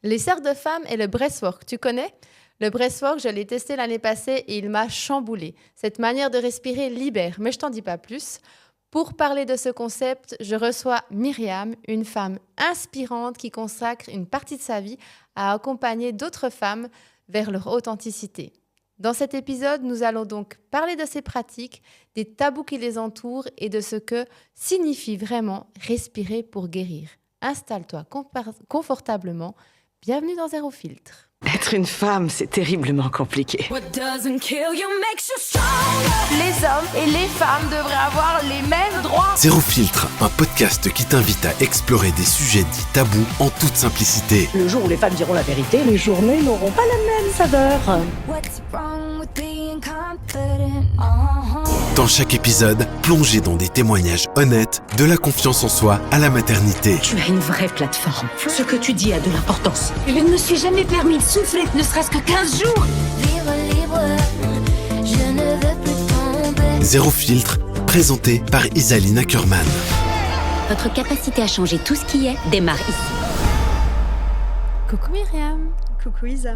Les cercles de femmes et le breathwork, tu connais? Le breathwork, je l'ai testé l'année passée et il m'a chamboulé. Cette manière de respirer libère, mais je t'en dis pas plus. Pour parler de ce concept, je reçois Myriam, une femme inspirante qui consacre une partie de sa vie à accompagner d'autres femmes vers leur authenticité. Dans cet épisode, nous allons donc parler de ces pratiques, des tabous qui les entourent et de ce que signifie vraiment respirer pour guérir. Installe-toi confortablement. Bienvenue dans Zéro Filtre. Être une femme, c'est terriblement compliqué. Les hommes et les femmes devraient avoir les mêmes droits. Zéro Filtre, un podcast qui t'invite à explorer des sujets dits tabous en toute simplicité. Le jour où les femmes diront la vérité, les journées n'auront pas la même saveur. Dans chaque épisode, plongez dans des témoignages honnêtes, de la confiance en soi à la maternité. Tu as une vraie plateforme. Ce que tu dis a de l'importance. Je ne me suis jamais permis de souffler, ne serait-ce que 15 jours. Je ne veux plus tomber. Zéro Filtre, présenté par Isaline Ackerman. Votre capacité à changer tout ce qui est démarre ici. Coucou Myriam. Coucou Isa.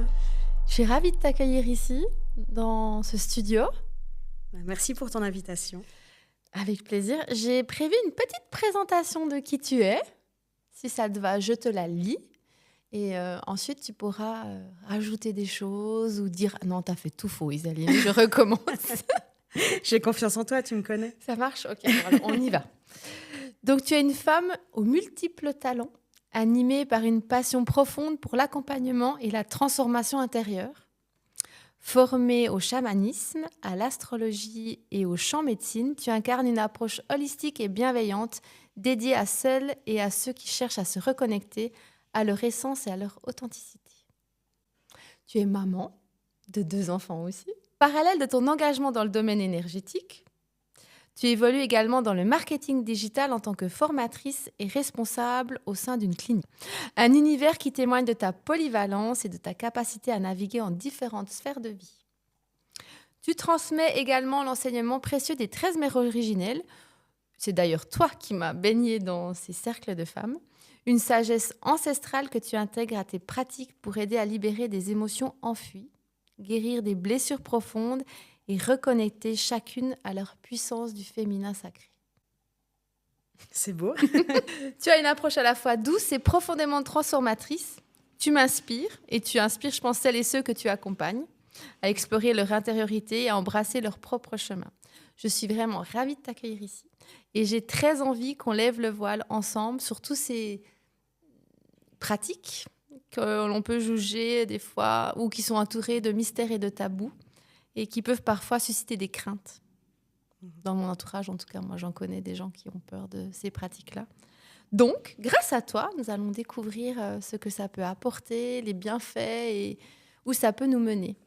Je suis ravie de t'accueillir ici, dans ce studio. Merci pour ton invitation. Avec plaisir. J'ai prévu une petite présentation de qui tu es. Si ça te va, je te la lis. Et ensuite, tu pourras ajouter des choses ou dire « Non, t'as fait tout faux, Isaline, je recommence. » J'ai confiance en toi, tu me connais. Ça marche? Ok, alors on y va. Donc, tu es une femme aux multiples talents, animée par une passion profonde pour l'accompagnement et la transformation intérieure. Formée au chamanisme, à l'astrologie et au chant médecine, tu incarnes une approche holistique et bienveillante dédiée à celles et à ceux qui cherchent à se reconnecter à leur essence et à leur authenticité. Tu es maman de 2 enfants aussi. Parallèle de ton engagement dans le domaine énergétique, tu évolues également dans le marketing digital en tant que formatrice et responsable au sein d'une clinique. Un univers qui témoigne de ta polyvalence et de ta capacité à naviguer en différentes sphères de vie. Tu transmets également l'enseignement précieux des 13 mères originelles. C'est d'ailleurs toi qui m'as baignée dans ces cercles de femmes. Une sagesse ancestrale que tu intègres à tes pratiques pour aider à libérer des émotions enfuies, guérir des blessures profondes et reconnecter chacune à leur puissance du féminin sacré. C'est beau. Tu as une approche à la fois douce et profondément transformatrice. Tu m'inspires et tu inspires, je pense, celles et ceux que tu accompagnes à explorer leur intériorité et à embrasser leur propre chemin. Je suis vraiment ravie de t'accueillir ici et j'ai très envie qu'on lève le voile ensemble sur tous ces pratiques que l'on peut juger des fois ou qui sont entourées de mystères et de tabous et qui peuvent parfois susciter des craintes. Dans mon entourage, en tout cas, moi, j'en connais des gens qui ont peur de ces pratiques-là. Donc, grâce à toi, nous allons découvrir ce que ça peut apporter, les bienfaits et où ça peut nous mener.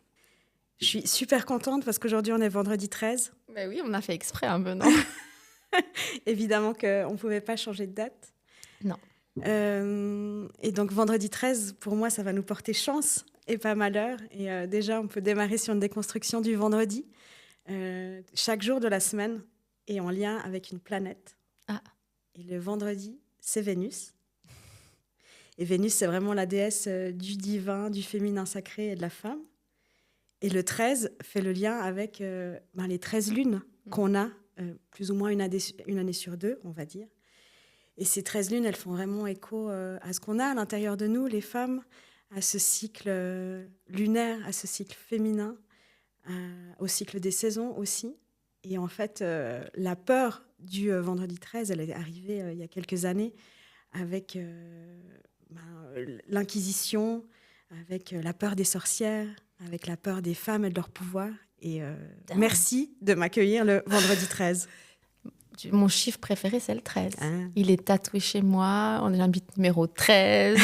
Je suis super contente parce qu'aujourd'hui, on est vendredi 13. Ben oui, on a fait exprès un peu, non? Évidemment qu'on ne pouvait pas changer de date. Non. Et donc, vendredi 13, pour moi, ça va nous porter chance et pas malheur. Et déjà, on peut démarrer sur une déconstruction du vendredi. Chaque jour de la semaine est en lien avec une planète. Ah. Et le vendredi, c'est Vénus. Et Vénus, c'est vraiment la déesse du divin, du féminin sacré et de la femme. Et le 13 fait le lien avec les 13 lunes qu'on a, plus ou moins une année sur 2, on va dire. Et ces 13 lunes, elles font vraiment écho à ce qu'on a à l'intérieur de nous, les femmes, à ce cycle lunaire, à ce cycle féminin, au cycle des saisons aussi. Et en fait, la peur du vendredi 13, elle est arrivée il y a quelques années avec l'Inquisition, avec la peur des sorcières, avec la peur des femmes et de leur pouvoir. Et merci de m'accueillir le vendredi 13. Mon chiffre préféré, c'est le 13. Ah. Il est tatoué chez moi. On est l'invite numéro 13.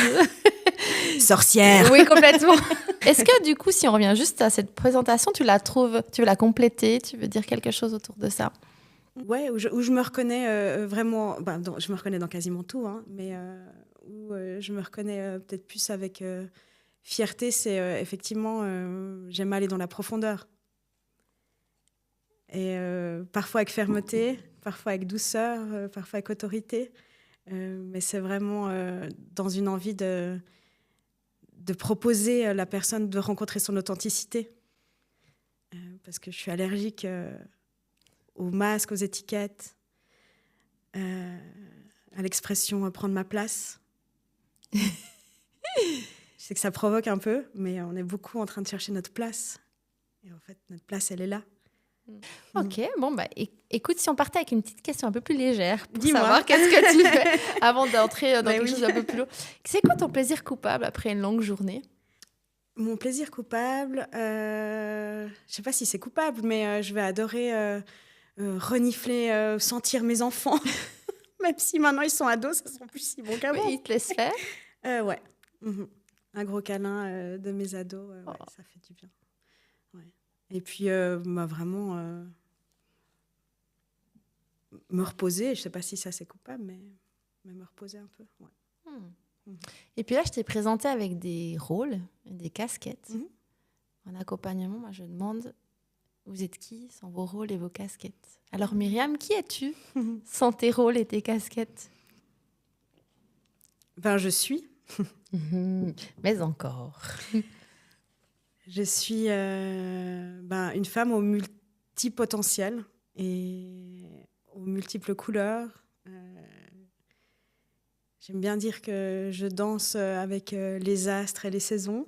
Sorcière. Oui, complètement. Est-ce que du coup, si on revient juste à cette présentation, tu veux la compléter, tu veux dire quelque chose autour de ça? Ouais, où je me reconnais vraiment, je me reconnais dans quasiment tout, hein, mais où je me reconnais peut-être plus avec fierté, c'est effectivement, j'aime aller dans la profondeur. Et parfois avec fermeté, parfois avec douceur, parfois avec autorité, mais c'est vraiment dans une envie de proposer à la personne de rencontrer son authenticité. Parce que je suis allergique aux masques, aux étiquettes, à l'expression « prendre ma place ». Je sais que ça provoque un peu, mais on est beaucoup en train de chercher notre place. Et en fait, notre place, elle est là. Ok, bon, écoute, si on partait avec une petite question un peu plus légère pour Dis-moi. savoir qu'est-ce que tu fais avant d'entrer dans quelque Oui. chose d'un peu plus lourd. C'est quoi ton plaisir coupable après une longue journée? Mon plaisir coupable, je sais pas si c'est coupable, mais je vais adorer renifler, sentir mes enfants. Même si maintenant ils sont ados, ça sera plus si bon qu'avant. Oui, ils te laissent faire. Ouais. Mhm. Un gros câlin de mes ados, ouais, ça fait du bien. Ouais. Et puis, vraiment, me reposer, je sais pas si ça c'est coupable, mais me reposer un peu. Ouais. Et puis là, je t'ai présenté avec des rôles, des casquettes. Mhm. En accompagnement, moi, je demande, vous êtes qui sans vos rôles et vos casquettes? Alors, Myriam, qui es-tu sans tes rôles et tes casquettes? Ben, je suis. Mais encore. Je suis une femme au multipotentiel et aux multiples couleurs. J'aime bien dire que je danse avec les astres et les saisons.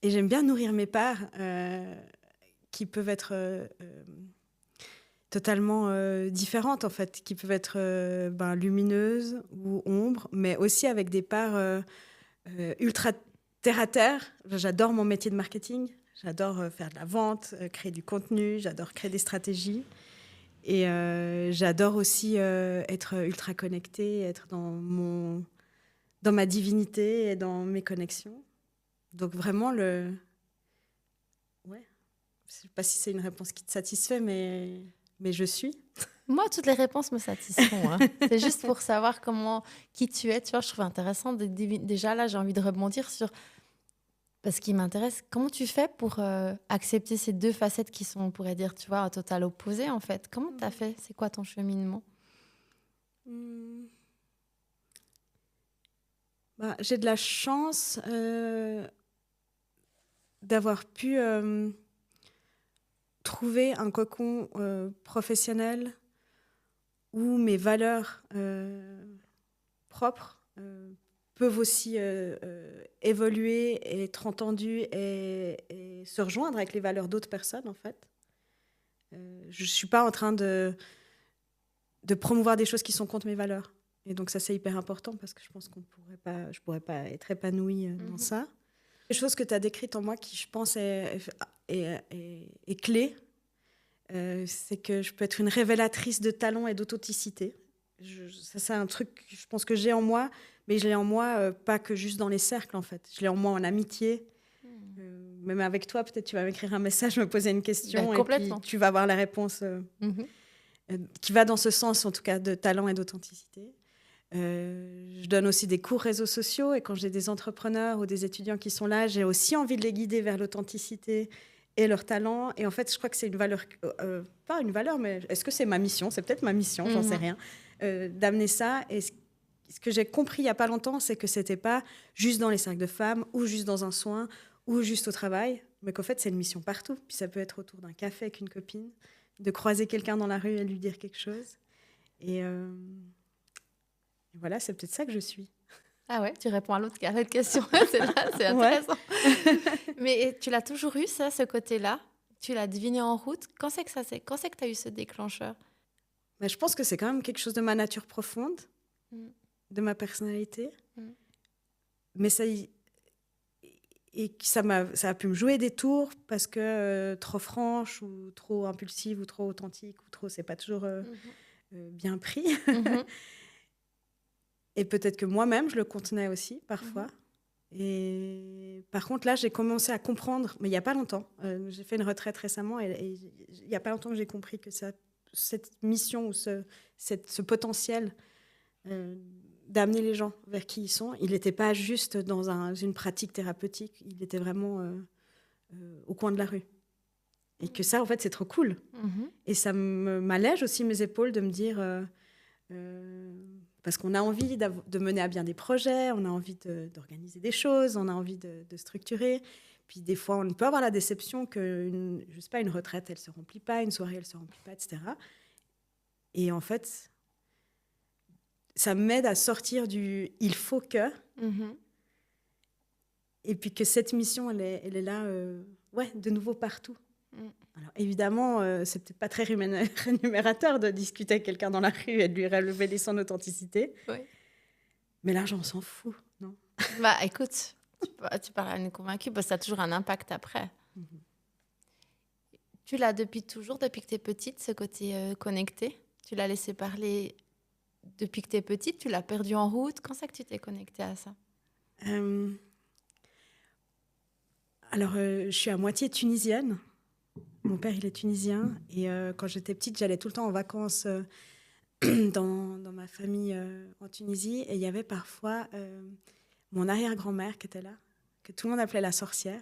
Et j'aime bien nourrir mes parts qui peuvent être totalement différentes, en fait, qui peuvent être lumineuses ou ombres, mais aussi avec des parts ultra terre-à-terre. J'adore mon métier de marketing. J'adore faire de la vente, créer du contenu. J'adore créer des stratégies. Et j'adore aussi être ultra connectée, être dans ma divinité et dans mes connexions. Donc vraiment, ouais. Je ne sais pas si c'est une réponse qui te satisfait, mais je suis. Moi, toutes les réponses me satisfont. Hein. C'est juste pour savoir qui tu es. Tu vois, je trouve intéressant. Déjà, là, j'ai envie de rebondir sur... Parce qu'il m'intéresse, comment tu fais pour accepter ces deux facettes qui sont, on pourrait dire, tu vois, à total opposé, en fait. Comment tu as fait? C'est quoi ton cheminement? J'ai de la chance d'avoir pu trouver un cocon professionnel où mes valeurs propres peuvent aussi évoluer, et être entendues et se rejoindre avec les valeurs d'autres personnes, en fait. Je ne suis pas en train de promouvoir des choses qui sont contre mes valeurs. Et donc ça, c'est hyper important parce que je pense je ne pourrais pas être épanouie dans ça. Les choses que tu as décrites en moi qui, je pense, est clé, c'est que je peux être une révélatrice de talent et d'authenticité. Ça, c'est un truc, je pense que j'ai en moi, mais je l'ai en moi pas que juste dans les cercles, en fait. Je l'ai en moi en amitié. Même avec toi, peut-être tu vas m'écrire un message, me poser une question, et puis tu vas avoir la réponse qui va dans ce sens, en tout cas, de talent et d'authenticité. Je donne aussi des cours réseaux sociaux, et quand j'ai des entrepreneurs ou des étudiants qui sont là, j'ai aussi envie de les guider vers l'authenticité et leur talent. Et en fait, je crois que c'est une valeur, pas une valeur, mais est-ce que c'est ma mission? C'est peut-être ma mission, j'en sais rien, d'amener ça. Et ce que j'ai compris il n'y a pas longtemps, c'est que c'était pas juste dans les cercles de femmes, ou juste dans un soin, ou juste au travail, mais qu'en fait, c'est une mission partout. Puis ça peut être autour d'un café avec une copine, de croiser quelqu'un dans la rue et lui dire quelque chose. Et voilà, c'est peut-être ça que je suis. Ah ouais, tu réponds à l'autre question. C'est intéressant. Mais tu l'as toujours eu, ça, ce côté-là? Tu l'as deviné en route? Quand c'est que tu as eu ce déclencheur? Je pense que c'est quand même quelque chose de ma nature profonde, de ma personnalité. Mais ça a pu me jouer des tours parce que trop franche ou trop impulsive ou trop authentique ou trop, c'est pas toujours bien pris. Et peut-être que moi-même, je le contenais aussi, parfois. Et par contre, là, j'ai commencé à comprendre, mais il n'y a pas longtemps. J'ai fait une retraite récemment, et il n'y a pas longtemps que j'ai compris que cette mission ou ce potentiel d'amener les gens vers qui ils sont, il n'était pas juste dans une pratique thérapeutique, il était vraiment au coin de la rue. Et que ça, en fait, c'est trop cool. Et ça m'allège aussi mes épaules de me dire... Parce qu'on a envie de mener à bien des projets, on a envie d'organiser des choses, on a envie de structurer. Puis des fois, on peut avoir la déception que, je sais pas, une retraite, elle se remplit pas, une soirée, elle se remplit pas, etc. Et en fait, ça m'aide à sortir du « il faut que Mhm. ». Et puis que cette mission, elle est là, de nouveau partout. Mm. Alors évidemment, c'est peut-être pas très rémunérateur de discuter avec quelqu'un dans la rue et de lui révéler son authenticité. Oui. Mais là, j'en s'en fout, non? Bah, écoute, tu parles à une convaincue, parce que ça a toujours un impact après. Mhm. Tu l'as depuis toujours, depuis que tu es petite, ce côté connecté? Tu l'as laissé parler depuis que tu es petite? Tu l'as perdu en route? Quand c'est que tu t'es connectée à ça? Alors, je suis à moitié tunisienne. Mon père, il est tunisien. Et quand j'étais petite, j'allais tout le temps en vacances dans ma famille en Tunisie. Et il y avait parfois mon arrière-grand-mère qui était là, que tout le monde appelait la sorcière,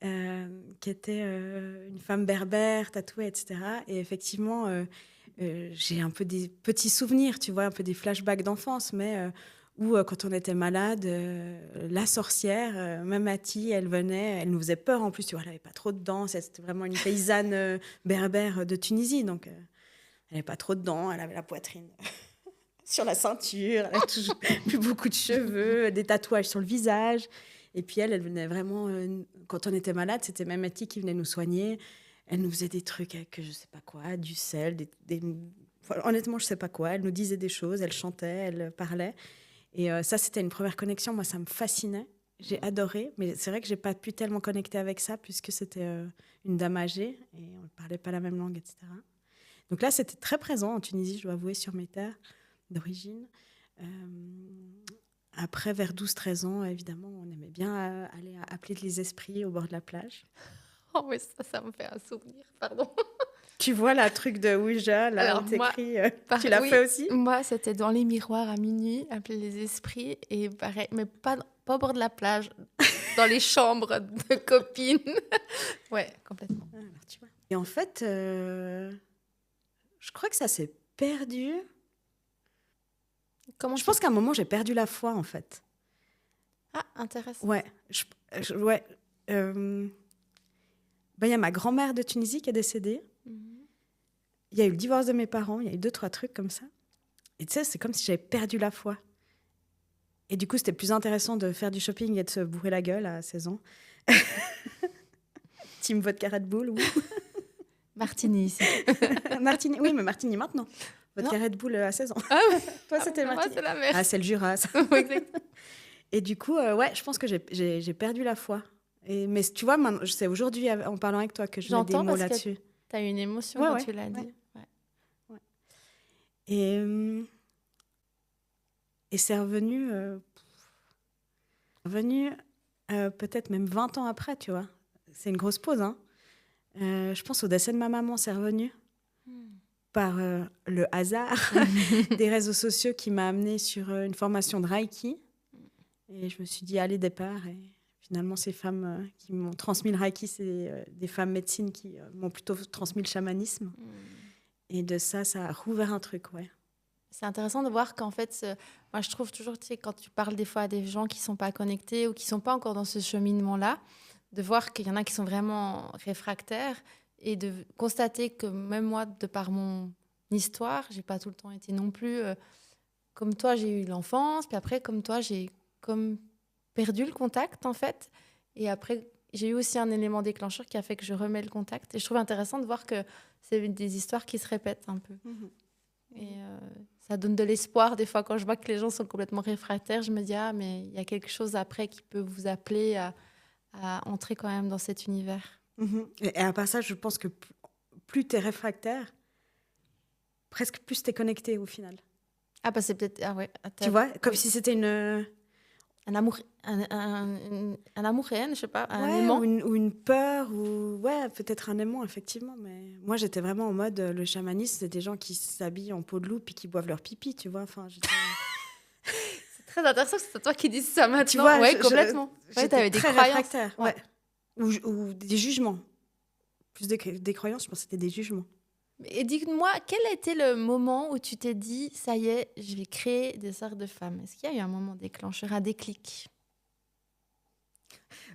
qui était une femme berbère, tatouée, etc. Et effectivement, j'ai un peu des petits souvenirs, tu vois, un peu des flashbacks d'enfance, mais où quand on était malade, la sorcière, Mamati, elle venait, elle nous faisait peur en plus, tu vois, elle n'avait pas trop de dents, c'était vraiment une paysanne berbère de Tunisie, donc elle n'avait pas trop de dents, elle avait la poitrine sur la ceinture, elle avait toujours plus beaucoup de cheveux, des tatouages sur le visage, et puis elle venait vraiment, quand on était malade, c'était Mamati qui venait nous soigner, elle nous faisait des trucs avec je sais pas quoi, du sel, honnêtement je sais pas quoi, elle nous disait des choses, elle chantait, elle parlait. Et ça, c'était une première connexion. Moi, ça me fascinait. J'ai adoré. Mais c'est vrai que je n'ai pas pu tellement connecter avec ça puisque c'était une dame âgée et on ne parlait pas la même langue, etc. Donc là, c'était très présent en Tunisie, je dois avouer, sur mes terres d'origine. Après, vers 12-13 ans, évidemment, on aimait bien aller appeler les esprits au bord de la plage. Oh oui, ça me fait un souvenir, pardon. Tu vois la truc de Ouija, là, Alors, on t'écrit. Tu oui, l'as fait aussi? Moi, c'était dans les miroirs à minuit, appeler les esprits, et pareil, mais pas au bord de la plage, dans les chambres de copines. Ouais, complètement. Ah, alors, tu vois. Et en fait, je crois que ça s'est perdu. Comment Je pense qu'à un moment, j'ai perdu la foi, en fait. Ah, intéressant. Ouais. Ouais. Il y a ma grand-mère de Tunisie qui est décédée. Il y a eu le divorce de mes parents, il y a eu 2-3 trucs comme ça. Et tu sais, c'est comme si j'avais perdu la foi. Et du coup, c'était plus intéressant de faire du shopping et de se bourrer la gueule à 16 ans. Team vodka Red Bull, oui. Martini ici. Martini, oui, mais Martini maintenant. Vodka Red Bull à 16 ans. Ah oui. Toi, c'était Moi, Martini. c'est la merde. Ah, c'est le Jura, ça. Oui, exactement. Et du coup, je pense que j'ai perdu la foi. Mais tu vois, je sais aujourd'hui, en parlant avec toi, que je mets des mots là-dessus. Tu as eu une émotion Ouais, quand ouais, tu l'as dit. ouais. Ouais. Et c'est revenu, peut-être même 20 ans après, tu vois. C'est une grosse pause, hein. Je pense au décès de ma maman, c'est revenu par le hasard des réseaux sociaux qui m'a amenée sur une formation de Reiki. Et je me suis dit, allez, départ. Et finalement, ces femmes qui m'ont transmis le Reiki, c'est des femmes médecines qui m'ont plutôt transmis le chamanisme. Et de ça a rouvert un truc, ouais. C'est intéressant de voir qu'en fait, moi je trouve toujours, tu sais, quand tu parles des fois à des gens qui ne sont pas connectés ou qui ne sont pas encore dans ce cheminement-là, de voir qu'il y en a qui sont vraiment réfractaires et de constater que même moi, de par mon histoire, je n'ai pas tout le temps été non plus... comme toi, j'ai eu l'enfance, puis après, comme toi, j'ai comme perdu le contact, en fait. Et après, j'ai eu aussi un élément déclencheur qui a fait que je remets le contact. Et je trouve intéressant de voir que c'est des histoires qui se répètent un peu. Et ça donne de l'espoir. Des fois, quand je vois que les gens sont complètement réfractaires, je me dis, ah, mais il y a quelque chose après qui peut vous appeler à entrer quand même dans cet univers. Et à part ça, je pense que plus tu es réfractaire, presque plus tu es connecté au final. Ah, bah c'est peut-être... Ah ouais. Tu vois, comme si c'était un amour réel, je sais pas, un ouais, aimant. ou une peur, ou ouais, peut-être un aimant, effectivement. Mais moi, j'étais vraiment en mode, le chamanisme, c'est des gens qui s'habillent en peau de loup puis qui boivent leur pipi, tu vois. Enfin, c'est très intéressant que c'est toi qui dis ça maintenant. Tu vois, ouais, complètement. Ouais, t'avais des croyances. Réfractaire, ouais. Ou des jugements. Plus des croyances, je pense que c'était des jugements. Et dis-moi, quel a été le moment où tu t'es dit, ça y est, je vais créer des cercles de femmes? Est-ce qu'il y a eu un moment déclencheur, un déclic?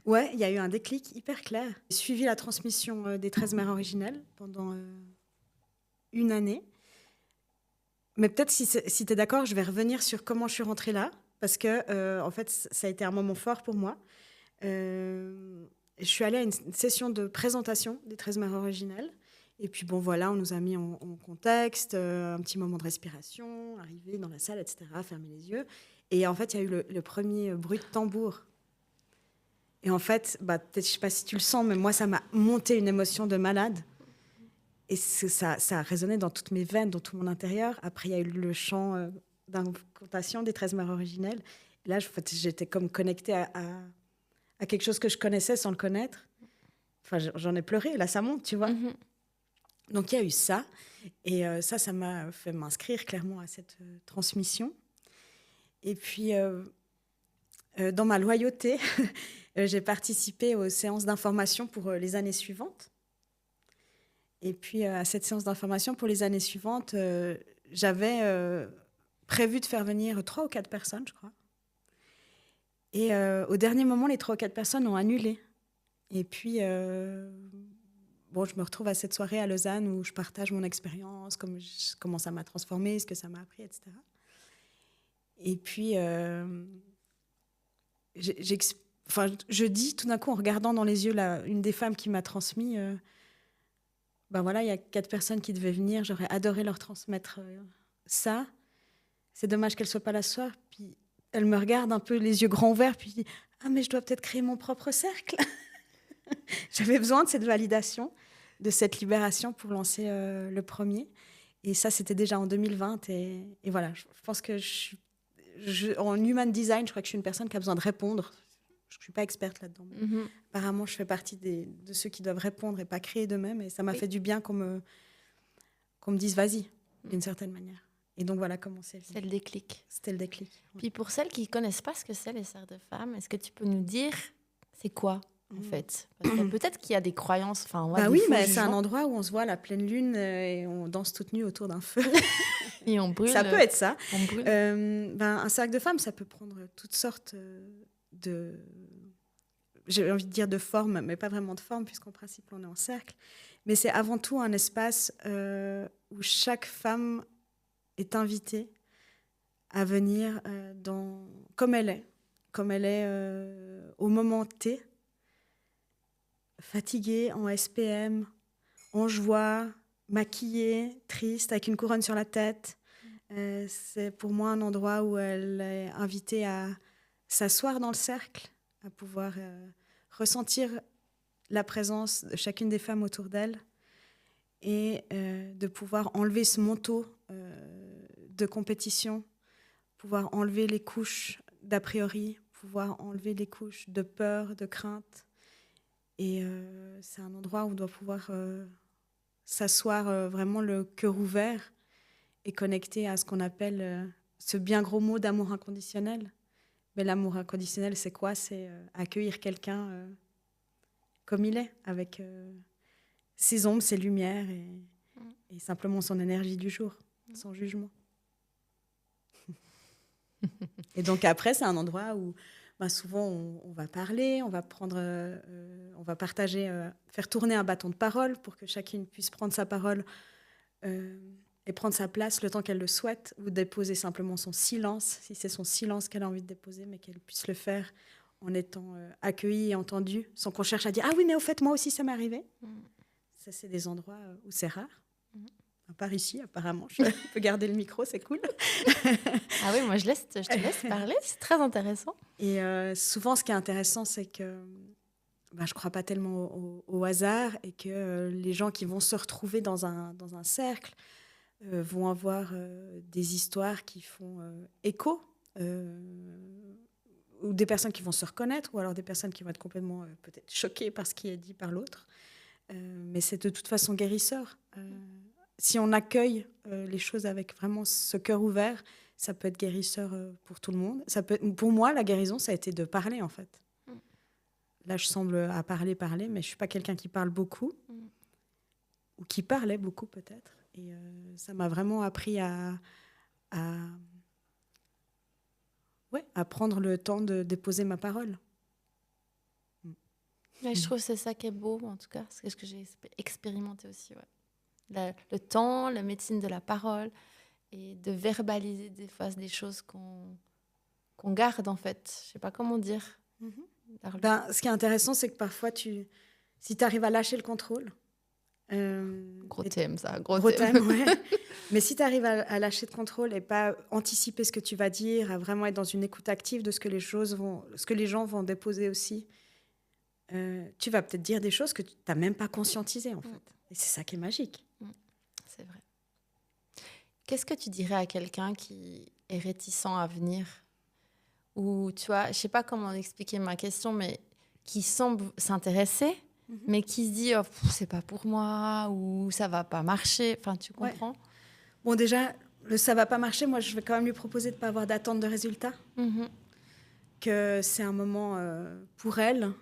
Ouais, il y a eu un déclic hyper clair. J'ai suivi la transmission des 13 mères originelles pendant une année. Mais peut-être, si tu es d'accord, je vais revenir sur comment je suis rentrée là. Parce que, en fait, ça a été un moment fort pour moi. Je suis allée à une session de présentation des 13 mères originelles. Et puis, bon, voilà, on nous a mis en contexte, un petit moment de respiration, arriver dans la salle, etc., fermer les yeux. Et en fait, il y a eu le premier bruit de tambour. Et en fait, peut-être, je ne sais pas si tu le sens, mais moi, ça m'a monté une émotion de malade. Et ça a résonné dans toutes mes veines, dans tout mon intérieur. Après, il y a eu le chant d'incantation des 13 mères originelles. Et là, j'étais comme connectée à quelque chose que je connaissais sans le connaître. Enfin, j'en ai pleuré. Là, ça monte, tu vois. Mm-hmm. Donc, il y a eu ça. Et ça m'a fait m'inscrire clairement à cette transmission. Et puis, dans ma loyauté, j'ai participé aux séances d'information pour les années suivantes. Et puis, à cette séance d'information pour les années suivantes, j'avais prévu de faire venir 3 ou 4 personnes, je crois. Et au dernier moment, les 3 ou 4 personnes ont annulé. Et puis, je me retrouve à cette soirée à Lausanne où je partage mon expérience, comment ça m'a transformée, ce que ça m'a appris, etc. Et puis, je dis tout d'un coup, en regardant dans les yeux une des femmes qui m'a transmis, il y a 4 personnes qui devaient venir, j'aurais adoré leur transmettre ça. C'est dommage qu'elles ne soient pas là ce soir. Puis elle me regarde un peu les yeux grands ouverts, puis dit « Ah, mais je dois peut-être créer mon propre cercle !» J'avais besoin de cette validation, de cette libération pour lancer le premier. Et ça, c'était déjà en 2020. Et voilà, je pense que en human design, je crois que je suis une personne qui a besoin de répondre. Je ne suis pas experte là-dedans. Mm-hmm. Apparemment, je fais partie de ceux qui doivent répondre et pas créer d'eux-mêmes. Et ça m'a fait du bien qu'on me dise « Vas-y », d'une certaine manière. Et donc, voilà comment c'est. C'est le déclic. C'était le déclic. Ouais. Puis pour celles qui ne connaissent pas ce que c'est les cercles de femmes, est-ce que tu peux nous dire c'est quoi en fait? Parce que peut-être qu'il y a des croyances. Oui, mais c'est un endroit où on se voit à la pleine lune et on danse toutes nues autour d'un feu. Et on brûle. Ça peut être ça. On brûle. Un cercle de femmes, ça peut prendre toutes sortes de... J'ai envie de dire de forme, mais pas vraiment de forme, puisqu'en principe, on est en cercle. Mais c'est avant tout un espace où chaque femme est invitée à venir comme elle est au moment T, fatiguée, en SPM, en joie, maquillée, triste, avec une couronne sur la tête. C'est pour moi un endroit où elle est invitée à s'asseoir dans le cercle, à pouvoir ressentir la présence de chacune des femmes autour d'elle et de pouvoir enlever ce manteau de compétition, pouvoir enlever les couches d'a priori, pouvoir enlever les couches de peur, de crainte. Et c'est un endroit où on doit pouvoir s'asseoir vraiment le cœur ouvert et connecté à ce qu'on appelle ce bien gros mot d'amour inconditionnel. Mais l'amour inconditionnel, c'est quoi? C'est accueillir quelqu'un comme il est, avec ses ombres, ses lumières et simplement son énergie du jour, sans jugement. Et donc après, c'est un endroit où souvent on va parler, on va partager, faire tourner un bâton de parole pour que chacune puisse prendre sa parole et prendre sa place le temps qu'elle le souhaite, ou déposer simplement son silence, si c'est son silence qu'elle a envie de déposer, mais qu'elle puisse le faire en étant accueillie et entendue, sans qu'on cherche à dire « Ah oui, mais au fait, moi aussi, ça m'est arrivé ». Ça, c'est des endroits où c'est rare. À part ici, apparemment. Je peux garder le micro, c'est cool. Ah oui, moi, je te laisse parler, c'est très intéressant. Et souvent, ce qui est intéressant, c'est que je ne crois pas tellement au hasard et que les gens qui vont se retrouver dans un cercle vont avoir des histoires qui font écho, ou des personnes qui vont se reconnaître, ou alors des personnes qui vont être complètement peut-être choquées par ce qui est dit par l'autre. Mais c'est de toute façon guérisseur. Si on accueille les choses avec vraiment ce cœur ouvert, ça peut être guérisseur pour tout le monde. Pour moi, la guérison, ça a été de parler, en fait. Là, je semble à parler, mais je ne suis pas quelqu'un qui parle beaucoup. ou qui parlait beaucoup peut-être. Et ça m'a vraiment appris à prendre le temps de déposer ma parole. Ouais, je trouve que c'est ça qui est beau, en tout cas. C'est ce que j'ai expérimenté aussi. Ouais. Le temps, la médecine de la parole et de verbaliser des fois des choses qu'on garde, en fait. Je sais pas comment dire. Ce qui est intéressant, c'est que parfois, si tu arrives à lâcher le contrôle... Gros thème, ça. Gros thème, ouais. Mais si tu arrives à lâcher le contrôle et pas anticiper ce que tu vas dire, à vraiment être dans une écoute active de ce que les gens vont déposer aussi, tu vas peut-être dire des choses que tu n'as même pas conscientisées, en fait. Et c'est ça qui est magique. C'est vrai. Qu'est-ce que tu dirais à quelqu'un qui est réticent à venir? Ou, tu vois, je ne sais pas comment expliquer ma question, mais qui semble s'intéresser, mais qui se dit c'est pas pour moi, ou ça va pas marcher. Enfin, tu comprends? Bon, déjà, ça va pas marcher. Moi, je vais quand même lui proposer de pas avoir d'attente de résultat. Que c'est un moment pour elle.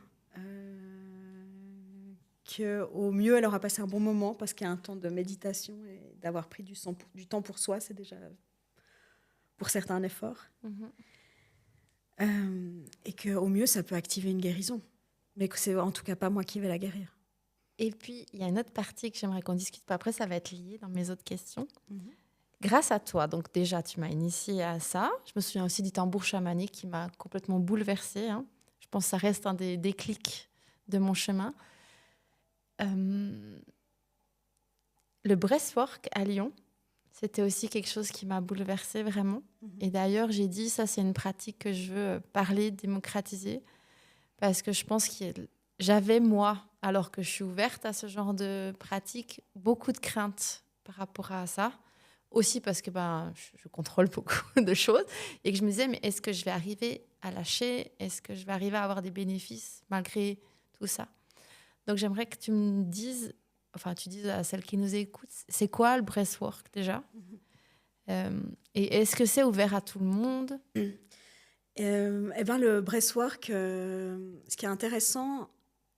Qu'au mieux, elle aura passé un bon moment parce qu'il y a un temps de méditation et d'avoir pris du temps pour soi, c'est déjà pour certains un effort. Et qu'au mieux, ça peut activer une guérison. Mais que c'est en tout cas pas moi qui vais la guérir. Et puis, il y a une autre partie que j'aimerais qu'on discute. Après, ça va être lié dans mes autres questions. Grâce à toi, donc déjà, tu m'as initiée à ça. Je me souviens aussi du tambour chamanique qui m'a complètement bouleversée. Hein. Je pense que ça reste un des déclics de mon chemin. Le breathwork à Lyon, c'était aussi quelque chose qui m'a bouleversée vraiment. Et d'ailleurs, j'ai dit, ça, c'est une pratique que je veux parler, démocratiser. Parce que je pense que j'avais, moi, alors que je suis ouverte à ce genre de pratique, beaucoup de craintes par rapport à ça. Aussi parce que je contrôle beaucoup de choses et que je me disais, mais est-ce que je vais arriver à lâcher? Est-ce que je vais arriver à avoir des bénéfices malgré tout ça? Donc, j'aimerais que tu me dises, tu dises à celles qui nous écoutent, c'est quoi le breathwork déjà? Et est-ce que c'est ouvert à tout le monde? Le breathwork, ce qui est intéressant,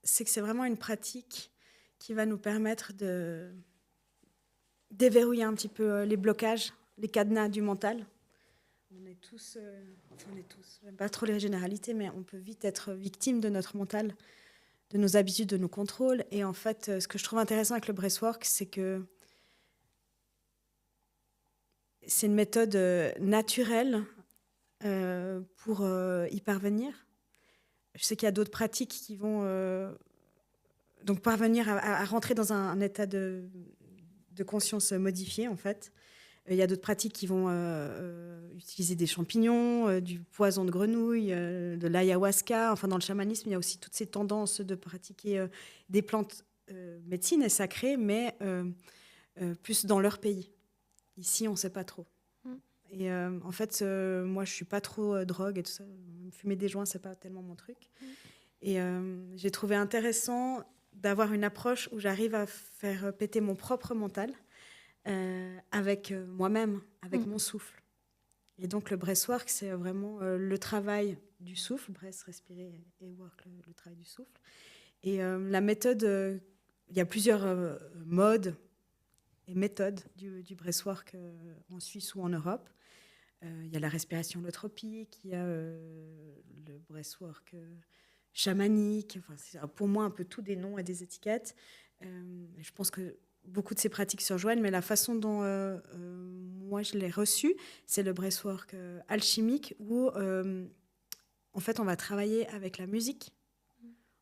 c'est que c'est vraiment une pratique qui va nous permettre de déverrouiller un petit peu les blocages, les cadenas du mental. On est tous, j'aime pas trop les généralités, mais on peut vite être victime de notre mental, de nos habitudes, de nos contrôles. Et en fait, ce que je trouve intéressant avec le breathwork, c'est que c'est une méthode naturelle pour y parvenir. Je sais qu'il y a d'autres pratiques qui vont donc parvenir à rentrer dans un état de conscience modifié, en fait. Il y a d'autres pratiques qui vont utiliser des champignons, du poison de grenouille, de l'ayahuasca. Enfin, dans le chamanisme, il y a aussi toutes ces tendances de pratiquer des plantes médecines et sacrées, mais plus dans leur pays. Ici, on ne sait pas trop. Et en fait, moi, je ne suis pas trop drogue et tout ça. Fumer des joints, ce n'est pas tellement mon truc. Et j'ai trouvé intéressant d'avoir une approche où j'arrive à faire péter mon propre mental avec moi-même, avec mon souffle. Et donc, le breathwork, c'est vraiment le travail du souffle. Breath, respirer, et work, le travail du souffle. Et la méthode, il y a plusieurs modes et méthodes du breathwork en Suisse ou en Europe. Il y a la respiration holotropique, il y a le breathwork chamanique. Enfin, c'est pour moi un peu tout des noms et des étiquettes. Je pense que beaucoup de ces pratiques se rejoignent, mais la façon dont moi je l'ai reçue, c'est le breathwork alchimique où en fait on va travailler avec la musique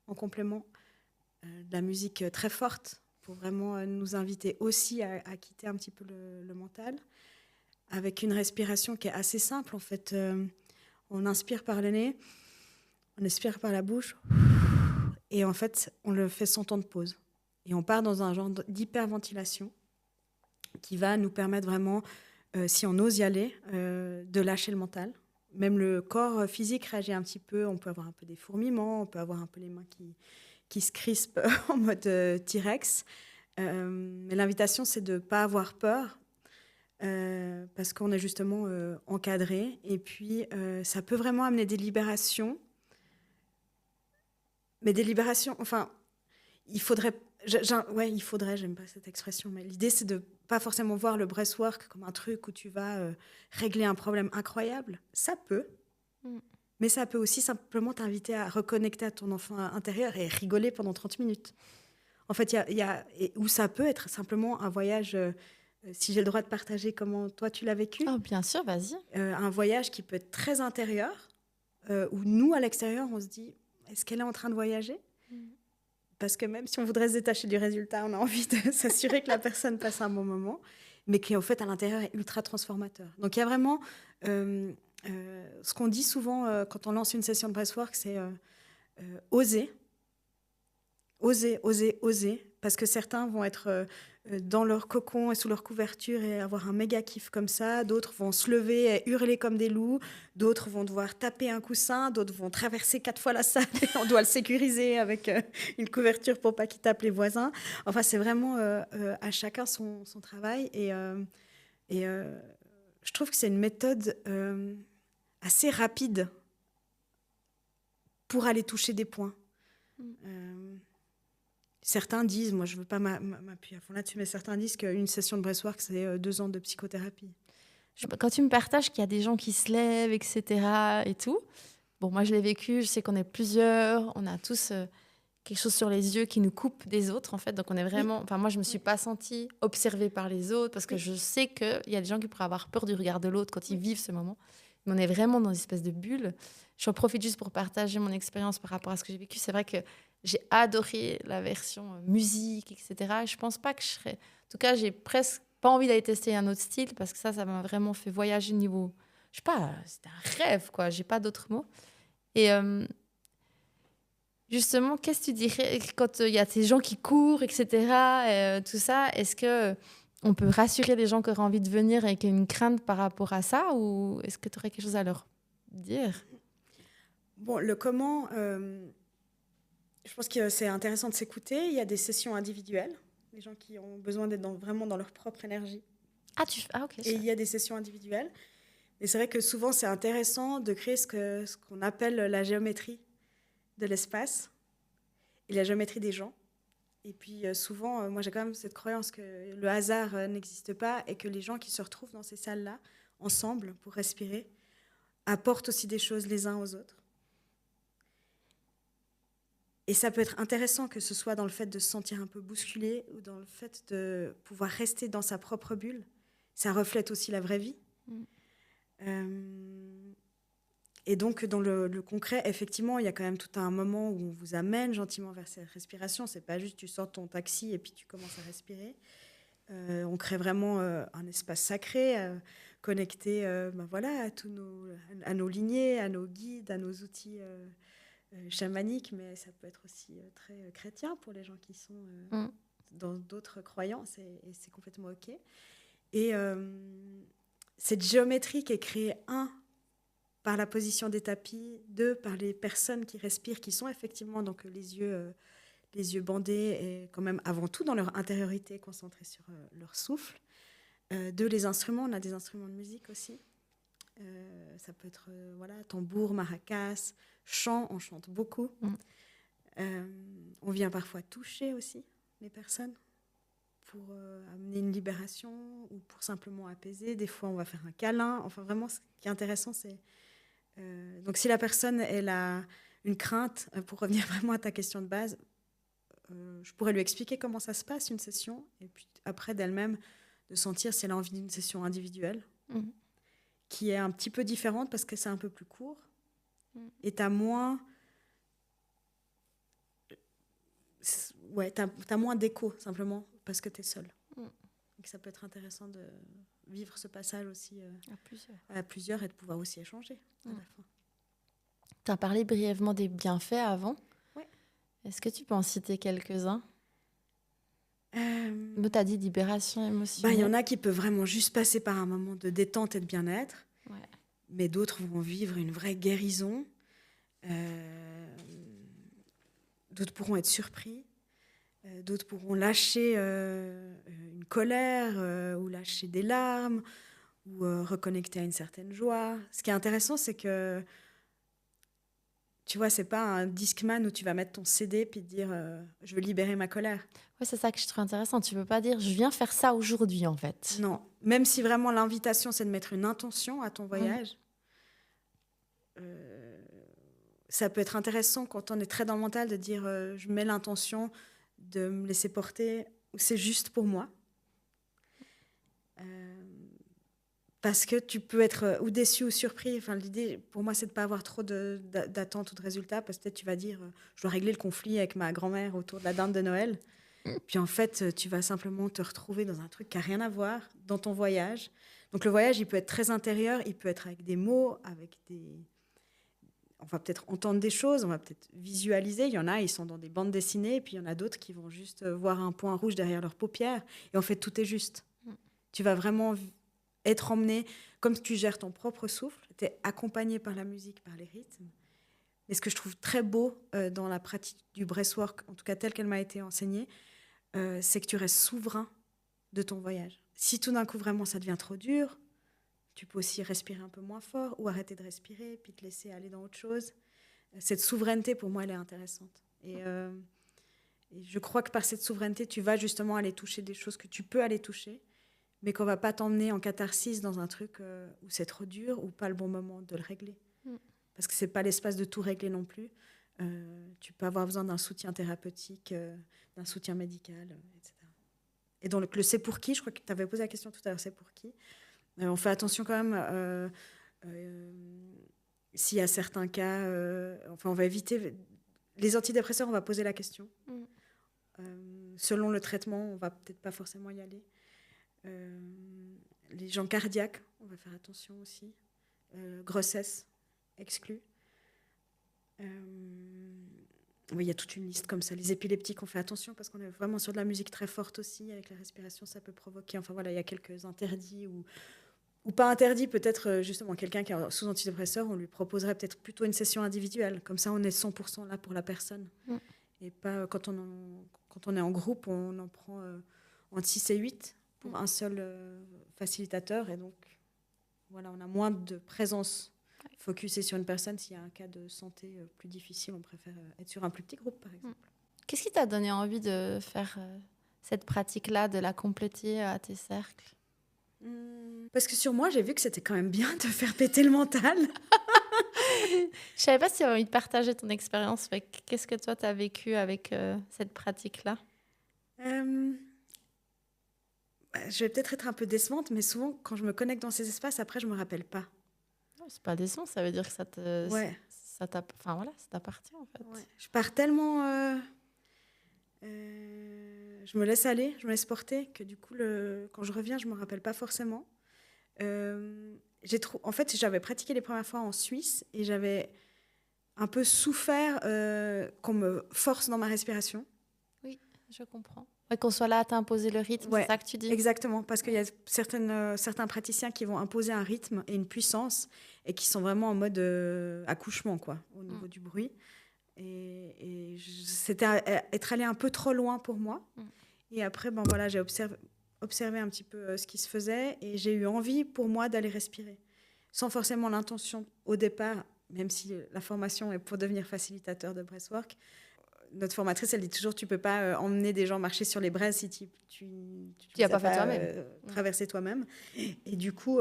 en complément, de la musique très forte pour vraiment nous inviter aussi à quitter un petit peu le mental, avec une respiration qui est assez simple en fait. On inspire par le nez, on expire par la bouche, et en fait on le fait sans temps de pause. Et on part dans un genre d'hyperventilation qui va nous permettre vraiment, si on ose y aller, de lâcher le mental. Même le corps physique réagit un petit peu. On peut avoir un peu des fourmillements, on peut avoir un peu les mains qui se crispent en mode T-Rex. Mais l'invitation, c'est de ne pas avoir peur parce qu'on est justement encadré. Et puis, ça peut vraiment amener des libérations. Mais des libérations, enfin, il faudrait... Ouais, il faudrait, j'aime pas cette expression, mais l'idée, c'est de pas forcément voir le breathwork comme un truc où tu vas régler un problème incroyable. Ça peut, mais ça peut aussi simplement t'inviter à reconnecter à ton enfant intérieur et rigoler pendant 30 minutes. En fait, ou ça peut être simplement un voyage, si j'ai le droit de partager comment toi tu l'as vécu, Oh, bien sûr, vas-y. un voyage qui peut être très intérieur, où nous, à l'extérieur, on se dit, est-ce qu'elle est en train de voyager ? Parce que même si on voudrait se détacher du résultat, on a envie de s'assurer que la personne passe un bon moment, mais qui, en fait, à l'intérieur, est ultra transformateur. Donc, il y a vraiment... ce qu'on dit souvent quand on lance une session de breathwork, c'est oser. Oser, oser, oser. Parce que certains vont être dans leur cocon et sous leur couverture et avoir un méga kiff comme ça. D'autres vont se lever et hurler comme des loups. D'autres vont devoir taper un coussin. D'autres vont traverser 4 fois la salle et on doit le sécuriser avec une couverture pour pas qu'il tape les voisins. Enfin, c'est vraiment à chacun son travail. Et je trouve que c'est une méthode assez rapide pour aller toucher des points. Certains disent, moi je ne veux pas m'appuyer à fond là-dessus, mais certains disent qu'une session de breathwork, c'est 2 ans de psychothérapie. Quand tu me partages qu'il y a des gens qui se lèvent, etc. et tout, bon, moi je l'ai vécu, je sais qu'on est plusieurs, on a tous quelque chose sur les yeux qui nous coupe des autres, en fait. Donc on est vraiment... Enfin, moi je ne me suis pas sentie observée par les autres parce que je sais qu'il y a des gens qui pourraient avoir peur du regard de l'autre quand ils vivent ce moment. Mais on est vraiment dans une espèce de bulle. J'en profite juste pour partager mon expérience par rapport à ce que j'ai vécu. C'est vrai que j'ai adoré la version musique, etc. Je pense pas que je serais... En tout cas, j'ai presque pas envie d'aller tester un autre style parce que ça m'a vraiment fait voyager niveau... Je sais pas, c'était un rêve, quoi. J'ai pas d'autres mots. Et justement, qu'est-ce que tu dirais quand il y a ces gens qui courent, etc. Tout ça, est-ce que on peut rassurer les gens qui auraient envie de venir et qui ont une crainte par rapport à ça, ou est-ce que tu aurais quelque chose à leur dire ? Bon, le comment... je pense que c'est intéressant de s'écouter. Il y a des sessions individuelles, les gens qui ont besoin d'être vraiment dans leur propre énergie. Ah, ok. Et il y a des sessions individuelles. Mais c'est vrai que souvent, c'est intéressant de créer ce qu'on appelle la géométrie de l'espace et la géométrie des gens. Et puis souvent, moi j'ai quand même cette croyance que le hasard n'existe pas et que les gens qui se retrouvent dans ces salles-là, ensemble, pour respirer, apportent aussi des choses les uns aux autres. Et ça peut être intéressant que ce soit dans le fait de se sentir un peu bousculé ou dans le fait de pouvoir rester dans sa propre bulle. Ça reflète aussi la vraie vie. Et donc, dans le concret, effectivement, il y a quand même tout un moment où on vous amène gentiment vers cette respiration. C'est pas juste tu sors ton taxi et puis tu commences à respirer. On crée vraiment un espace sacré, connecté voilà, à nos lignées, à nos guides, à nos outils chamaniques, mais ça peut être aussi très chrétien pour les gens qui sont dans d'autres croyances, et c'est complètement OK. Et cette géométrie qui est créée, par la position des tapis, 2, par les personnes qui respirent, qui sont effectivement donc les yeux bandés et quand même avant tout dans leur intériorité, concentrés sur leur souffle. 2, les instruments, on a des instruments de musique aussi. Ça peut être tambour, maracas, chant, on chante beaucoup. On vient parfois toucher aussi les personnes pour amener une libération ou pour simplement apaiser. Des fois, on va faire un câlin. Enfin, vraiment, ce qui est intéressant, c'est... donc, si la personne elle a une crainte, pour revenir vraiment à ta question de base, je pourrais lui expliquer comment ça se passe, une session, et puis après, d'elle-même, de sentir si elle a envie d'une session individuelle, qui est un petit peu différente parce que c'est un peu plus court, et t'as moins... Ouais, t'as moins d'écho, simplement, parce que t'es seule. Donc, ça peut être intéressant de vivre ce passage aussi à plusieurs et de pouvoir aussi échanger à la fin. Tu as parlé brièvement des bienfaits avant. Oui. Est-ce que tu peux en citer quelques-uns ? Tu as dit libération émotionnelle. Il y en a qui peuvent vraiment juste passer par un moment de détente et de bien-être. Ouais. Mais d'autres vont vivre une vraie guérison. D'autres pourront être surpris. D'autres pourront lâcher une colère ou lâcher des larmes ou reconnecter à une certaine joie. Ce qui est intéressant, c'est que Tu vois, c'est pas un Discman où tu vas mettre ton CD puis te dire je veux libérer ma colère. Ouais, c'est ça que je trouve intéressant. Tu peux pas dire je viens faire ça aujourd'hui en fait. Non, même si vraiment l'invitation c'est de mettre une intention à ton voyage, ça peut être intéressant quand on est très dans le mental de dire je mets l'intention de me laisser porter ou c'est juste pour moi. Parce que tu peux être ou déçu ou surpris. Enfin, l'idée, pour moi, c'est de ne pas avoir trop d'attentes ou de résultats. Parce que peut-être tu vas dire, je dois régler le conflit avec ma grand-mère autour de la dinde de Noël. Puis en fait, tu vas simplement te retrouver dans un truc qui n'a rien à voir dans ton voyage. Donc le voyage, il peut être très intérieur, il peut être avec des mots, avec des... On va peut-être entendre des choses, on va peut-être visualiser. Il y en a, ils sont dans des bandes dessinées. Et puis il y en a d'autres qui vont juste voir un point rouge derrière leurs paupières. Et en fait, tout est juste. Tu vas vraiment... être emmené, comme tu gères ton propre souffle, tu es accompagné par la musique, par les rythmes. Mais ce que je trouve très beau dans la pratique du breathwork, en tout cas telle qu'elle m'a été enseignée, c'est que tu restes souverain de ton voyage. Si tout d'un coup vraiment ça devient trop dur, tu peux aussi respirer un peu moins fort ou arrêter de respirer puis te laisser aller dans autre chose. Cette souveraineté, pour moi, elle est intéressante. Et je crois que par cette souveraineté, tu vas justement aller toucher des choses que tu peux aller toucher, mais qu'on ne va pas t'emmener en catharsis dans un truc où c'est trop dur ou pas le bon moment de le régler. Parce que ce n'est pas l'espace de tout régler non plus. Tu peux avoir besoin d'un soutien thérapeutique, d'un soutien médical, etc. Et donc le c'est pour qui, je crois que tu avais posé la question tout à l'heure, c'est pour qui. On fait attention quand même, s'il y a certains cas, on va éviter... Les antidépresseurs, on va poser la question. Selon le traitement, on ne va peut-être pas forcément y aller. Les gens cardiaques, on va faire attention aussi. Grossesse exclue. Oui, il y a toute une liste comme ça. Les épileptiques, on fait attention parce qu'on est vraiment sur de la musique très forte aussi. Avec la respiration, ça peut provoquer... Enfin voilà, il y a quelques interdits ou pas interdits. Peut-être justement quelqu'un qui est sous antidépresseur, on lui proposerait peut-être plutôt une session individuelle. Comme ça, on est 100% là pour la personne. Et pas quand on est en groupe, on en prend entre 6 et 8 pour un seul facilitateur. Et donc, voilà, on a moins de présence focusée sur une personne. S'il y a un cas de santé plus difficile, on préfère être sur un plus petit groupe, par exemple. Qu'est-ce qui t'a donné envie de faire cette pratique-là, de la compléter à tes cercles? Parce que sur moi, j'ai vu que c'était quand même bien de faire péter le mental. Je savais pas si tu avais envie de partager ton expérience. Qu'est-ce que toi, tu as vécu avec cette pratique-là? Je vais peut-être être un peu décevante, mais souvent, quand je me connecte dans ces espaces, après, je ne me rappelle pas. Non, c'est pas décevant, ça veut dire que ça t'appartient, en fait. Ouais. Je pars tellement... je me laisse aller, je me laisse porter, que du coup, quand je reviens, je ne me rappelle pas forcément. En fait, j'avais pratiqué les premières fois en Suisse et j'avais un peu souffert qu'on me force dans ma respiration. Oui, je comprends. Ouais, qu'on soit là à t'imposer le rythme, c'est ça que tu dis? Exactement, parce qu'il y a certains praticiens qui vont imposer un rythme et une puissance et qui sont vraiment en mode accouchement, quoi, au niveau du bruit. Et c'était être allé un peu trop loin pour moi. Et après, voilà, j'ai observé un petit peu ce qui se faisait et j'ai eu envie pour moi d'aller respirer. Sans forcément l'intention au départ, même si la formation est pour devenir facilitateur de breathwork. Notre formatrice, elle dit toujours, tu ne peux pas emmener des gens marcher sur les braises si tu n'as pas fait toi-même. Traverser toi-même. Et du coup,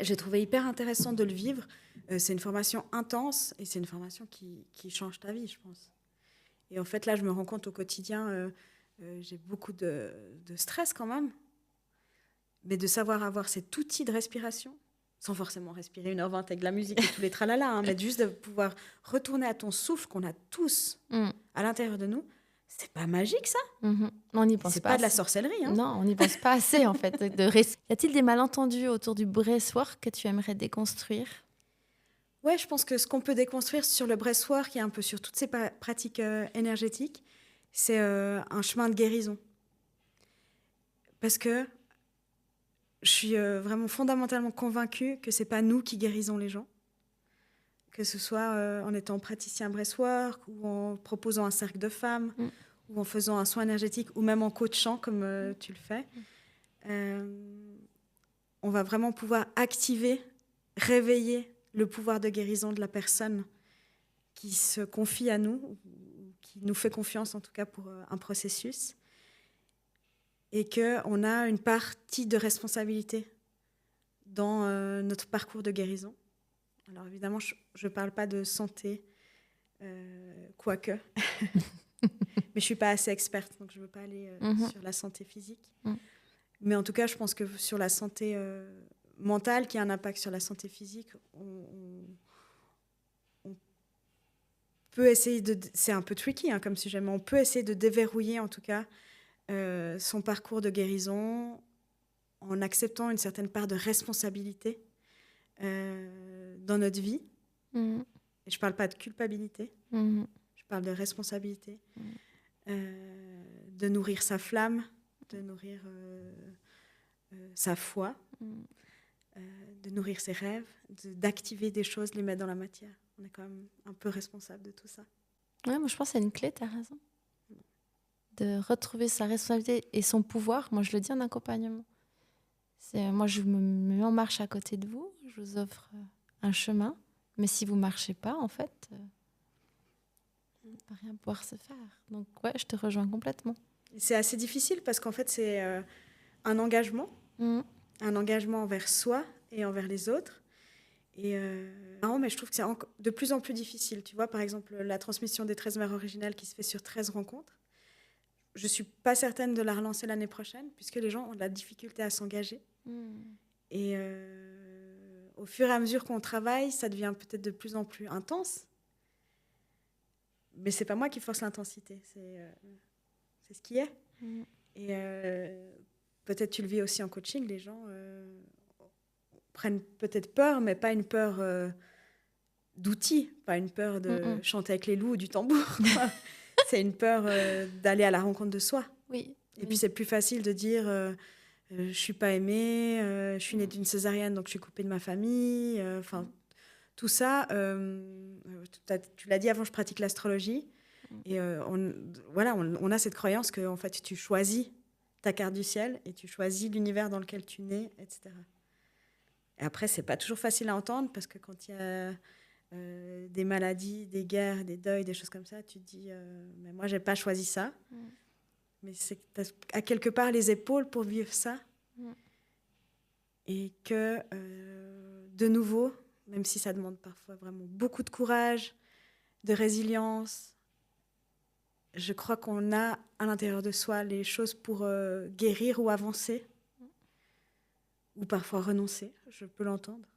j'ai trouvé hyper intéressant de le vivre. C'est une formation intense et c'est une formation qui change ta vie, je pense. Et en fait, là, je me rends compte au quotidien, j'ai beaucoup de stress quand même. Mais de savoir avoir cet outil de respiration, sans forcément respirer 1h20 avec de la musique et tous les tralala, mais juste de pouvoir retourner à ton souffle qu'on a tous à l'intérieur de nous, c'est pas magique, ça? On n'y pense c'est pas pas assez. De la sorcellerie. Hein. Non, on n'y pense pas assez, en fait. Y a-t-il des malentendus autour du breathwork que tu aimerais déconstruire? Ouais, je pense que ce qu'on peut déconstruire sur le breathwork et un peu sur toutes ces pratiques énergétiques, c'est un chemin de guérison. Parce que je suis vraiment fondamentalement convaincue que c'est pas nous qui guérissons les gens. Que ce soit en étant praticien breathwork ou en proposant un cercle de femmes ou en faisant un soin énergétique ou même en coachant comme tu le fais. On va vraiment pouvoir activer, réveiller le pouvoir de guérison de la personne qui se confie à nous, ou qui nous fait confiance en tout cas pour un processus, et qu'on a une partie de responsabilité dans notre parcours de guérison. Alors évidemment, je ne parle pas de santé, quoique, mais je ne suis pas assez experte, donc je ne veux pas aller sur la santé physique. Mais en tout cas, je pense que sur la santé mentale, qui a un impact sur la santé physique, on peut essayer de... C'est un peu tricky comme sujet, mais on peut essayer de déverrouiller en tout cas son parcours de guérison en acceptant une certaine part de responsabilité dans notre vie. Et je ne parle pas de culpabilité, je parle de responsabilité, de nourrir sa flamme, de nourrir sa foi, de nourrir ses rêves, d'activer des choses, les mettre dans la matière. On est quand même un peu responsable de tout ça. Ouais, moi je pense que c'est une clé, tu as raison. De retrouver sa responsabilité et son pouvoir. Moi je le dis en accompagnement. Moi je me mets en marche à côté de vous, je vous offre un chemin, mais si vous ne marchez pas, en fait, il ne va rien pouvoir se faire. Donc ouais, je te rejoins complètement. C'est assez difficile parce qu'en fait c'est un engagement envers soi et envers les autres. Et non, mais je trouve que c'est de plus en plus difficile. Tu vois, par exemple, la transmission des 13 mères originales qui se fait sur 13 rencontres. Je ne suis pas certaine de la relancer l'année prochaine, puisque les gens ont de la difficulté à s'engager. Et au fur et à mesure qu'on travaille, ça devient peut-être de plus en plus intense. Mais ce n'est pas moi qui force l'intensité, c'est ce qui est. Et peut-être tu le vis aussi en coaching, les gens... prennent peut-être peur, mais pas une peur d'outils, pas une peur de chanter avec les loups ou du tambour. C'est une peur d'aller à la rencontre de soi. Oui. Et puis c'est plus facile de dire je suis pas aimée, je suis née d'une césarienne, donc je suis coupée de ma famille. Tout ça, tu l'as dit avant, je pratique l'astrologie. Et on a cette croyance que en fait, tu choisis ta carte du ciel et tu choisis l'univers dans lequel tu nais, etc. Et après, c'est pas toujours facile à entendre parce que quand il y a des maladies, des guerres, des deuils, des choses comme ça, tu te dis mais moi, j'ai pas choisi ça. Mais c'est que t'as à quelque part les épaules pour vivre ça. Et que, de nouveau, même si ça demande parfois vraiment beaucoup de courage, de résilience, je crois qu'on a à l'intérieur de soi les choses pour guérir ou avancer. Ou parfois renoncer, je peux l'entendre,